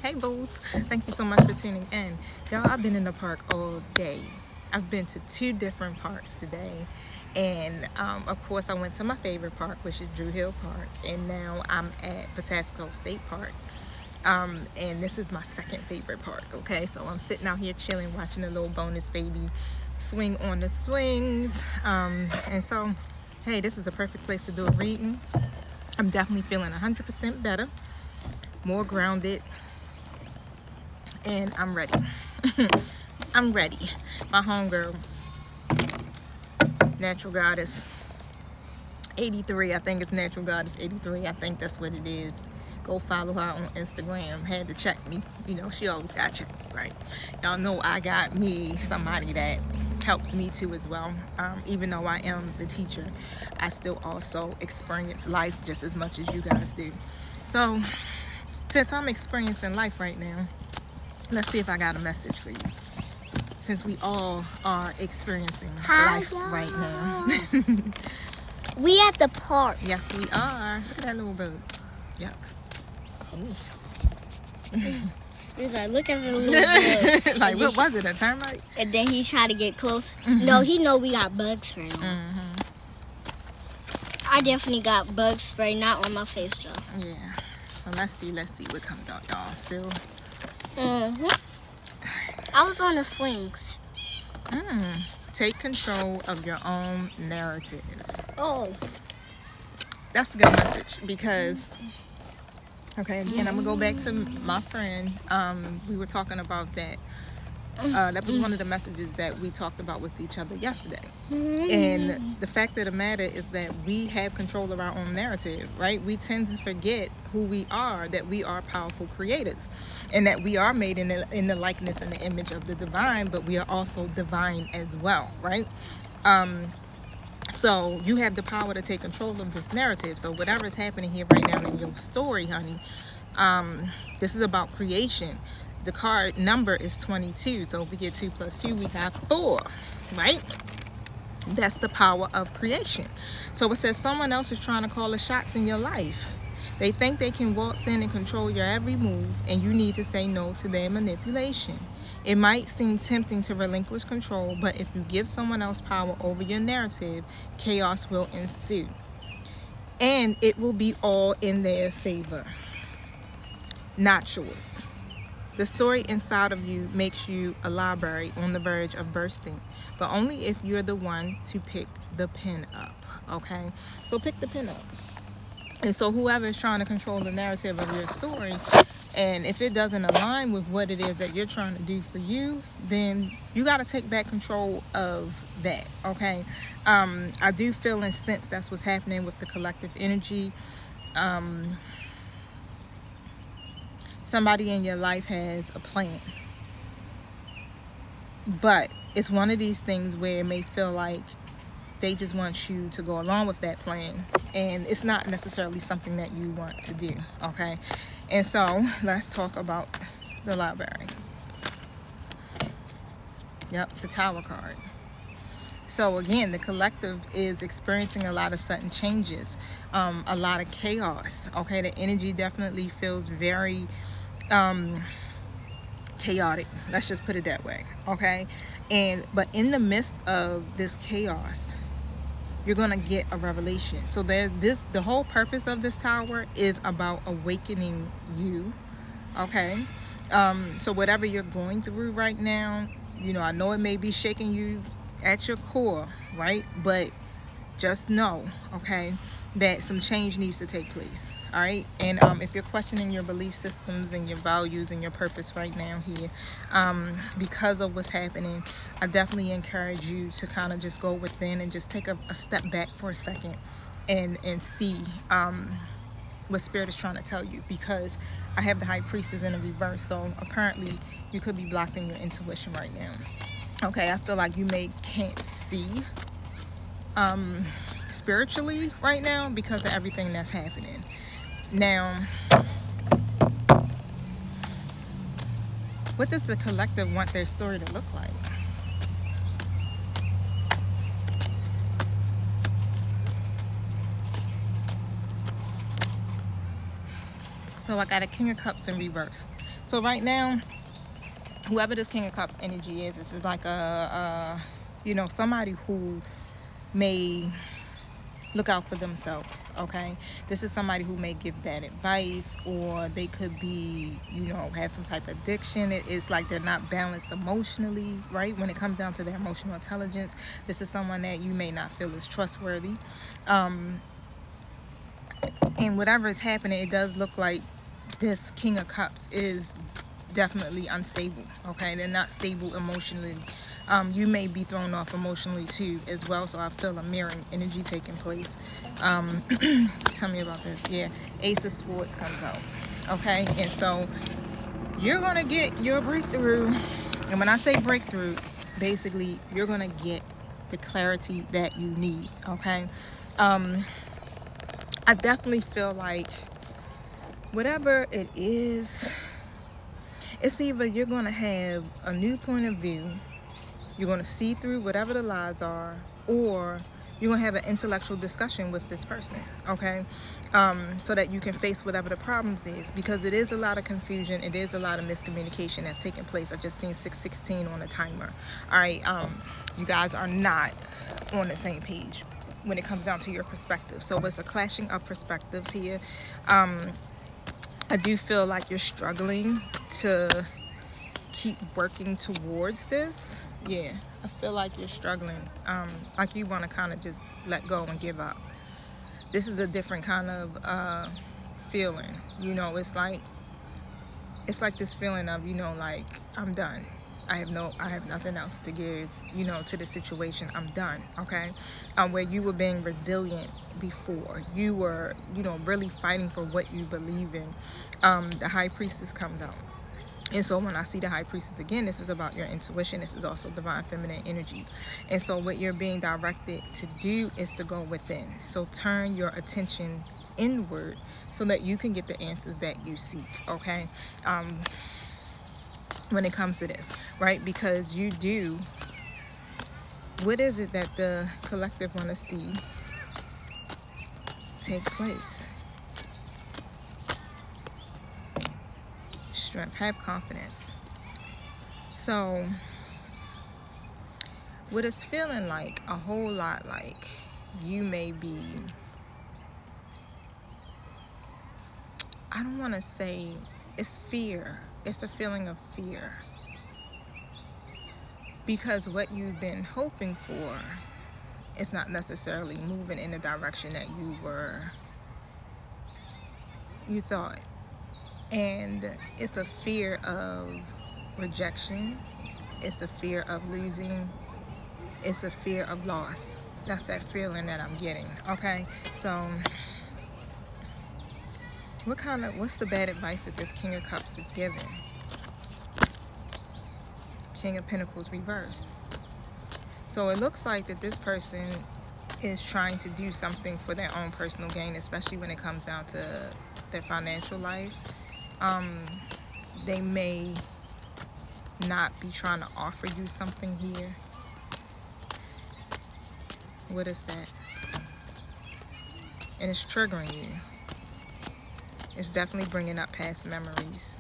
Hey boos, thank you so much for tuning in. Y'all, I've been in the park all day. I've been to 2 different parks today, and of course I went to my favorite park, which is Drew Hill Park, and now I'm at Patapsco State Park. And this is my second favorite park. Okay, so I'm sitting out here chilling, watching the little bonus baby swing on the swings, and so hey, this is the perfect place to do a reading. I'm definitely feeling 100% better, more grounded, and I'm ready. I'm ready. My homegirl, Natural Goddess 83, I think it's Natural Goddess 83, I think that's what it is. Go follow her on Instagram. Had to check me. You know, she always got to check me, right? Y'all know I got me somebody that helps me too as well. Even though I am the teacher, I still also experience life just as much as you guys do. So, since I'm experiencing life right now, let's see if I got a message for you. Since we all are experiencing life right now. We at the park. Yes, we are. Look at that little bird. Yuck. He's like, look at the little bug. Like, what was it, a termite? And then he tried to get close. No, he know we got bug spray on. I definitely got bug spray, not on my face though. Yeah. So let's see what comes out, y'all. Still. I was on the swings. Take control of your own narratives. Oh. That's a good message because, okay, again, I'm going to go back to my friend. We were talking about that. That was one of the messages that we talked about with each other yesterday. And the fact of the matter is that we have control of our own narrative, right? We tend to forget who we are, that we are powerful creators, and that we are made in the likeness and the image of the divine, but we are also divine as well, right? So you have the power to take control of this narrative. So whatever is happening here right now in your story, honey, this is about creation. The card number is 22. So if we get 2 plus 2, we got 4, right? That's the power of creation. So it says someone else is trying to call the shots in your life. They think they can waltz in and control your every move, and you need to say no to their manipulation. It might seem tempting to relinquish control, but if you give someone else power over your narrative, chaos will ensue. And it will be all in their favor, not yours. The story inside of you makes you a library on the verge of bursting, but only if you're the one to pick the pen up, okay? So pick the pen up. And so whoever is trying to control the narrative of your story, and if it doesn't align with what it is that you're trying to do for you, then you got to take back control of that, okay? I do feel and sense that's what's happening with the collective energy. Somebody in your life has a plan, but it's one of these things where it may feel like they just want you to go along with that plan, and it's not necessarily something that you want to do, okay? And so let's talk about the library. Yep, the Tower card. So again, the collective is experiencing a lot of sudden changes, a lot of chaos, okay? The energy definitely feels very chaotic, let's just put it that way, okay? But in the midst of this chaos, you're gonna get a revelation. So the whole purpose of this tower is about awakening you, okay? So whatever you're going through right now, you know, I know it may be shaking you at your core, right? But just know, okay, that some change needs to take place, all right? And if you're questioning your belief systems and your values and your purpose right now here, because of what's happening, I definitely encourage you to kind of just go within and just take a step back for a second and see what Spirit is trying to tell you, because I have the High Priestess in a reverse, so apparently you could be blocked in your intuition right now, okay? I feel like you can't see spiritually right now because of everything that's happening. Now, what does the collective want their story to look like? So I got a King of Cups in reverse. So right now, whoever this King of Cups energy is, this is like somebody who may look out for themselves. Okay, this is somebody who may give bad advice, or they could be, have some type of addiction. It's like they're not balanced emotionally, right? When it comes down to their emotional intelligence, this is someone that you may not feel is trustworthy. And whatever is happening, it does look like this King of Cups is definitely unstable. Okay, they're not stable emotionally. You may be thrown off emotionally too as well. So I feel a mirroring energy taking place. Tell me about this. Yeah, Ace of Swords comes out. Okay, and so you're gonna get your breakthrough. And when I say breakthrough, basically you're gonna get the clarity that you need. Okay, I definitely feel like whatever it is, it's either you're going to have a new point of view, you're going to see through whatever the lies are, or you're going to have an intellectual discussion with this person, okay? So that you can face whatever the problems is, because it is a lot of confusion, it is a lot of miscommunication that's taking place. I just seen 616 on a timer. All right, you guys are not on the same page when it comes down to your perspective. So it's a clashing of perspectives here. I do feel like you're struggling to keep working towards this. Yeah, I feel like you're struggling. Like you want to kind of just let go and give up. This is a different kind of feeling. It's like this feeling of, like, I'm done. I have nothing else to give, to the situation. I'm done. Okay. Where you were being resilient before, you were, really fighting for what you believe in. The High Priestess comes out. And so when I see the High Priestess again, this is about your intuition. This is also divine feminine energy. And so what you're being directed to do is to go within. So turn your attention inward so that you can get the answers that you seek. Okay. When it comes to this, right? Because you do, what is it that the collective want to see take place? Strength, have confidence. So what it's feeling like, a whole lot like you may be, I don't want to say, it's fear. It's a feeling of fear. Because what you've been hoping for is not necessarily moving in the direction that you thought. And it's a fear of rejection. It's a fear of losing. It's a fear of loss. That's that feeling that I'm getting. Okay, so what's the bad advice that this King of Cups is giving? King of Pentacles reverse. So it looks like that this person is trying to do something for their own personal gain, especially when it comes down to their financial life. They may not be trying to offer you something here. What is that? And it's triggering you. It's definitely bringing up past memories.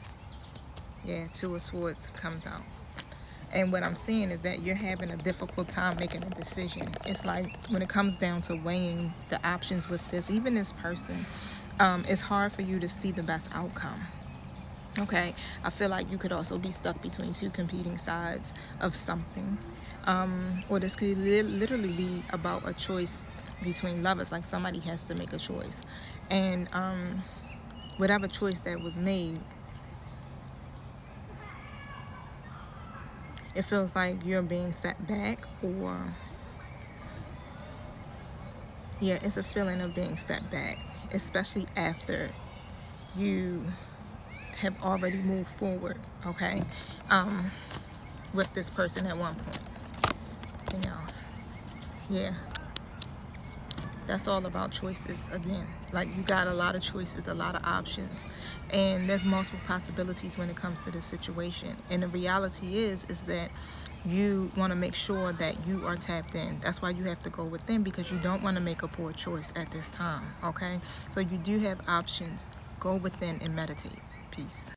Yeah, Two of Swords comes out. And what I'm seeing is that you're having a difficult time making a decision. It's like when it comes down to weighing the options with this, even this person, it's hard for you to see the best outcome. Okay, I feel like you could also be stuck between two competing sides of something. Or this could literally be about a choice between lovers, like somebody has to make a choice. And whatever choice that was made, it feels like you're being set back, or yeah, it's a feeling of being set back, especially after you have already moved forward, okay, with this person at one point. Anything else? Yeah, that's all about choices again. Like, you got a lot of choices, a lot of options, and there's multiple possibilities when it comes to this situation. And the reality is that you want to make sure that you are tapped in. That's why you have to go within, because you don't want to make a poor choice at this time. Okay, so you do have options. Go within and meditate. Peace.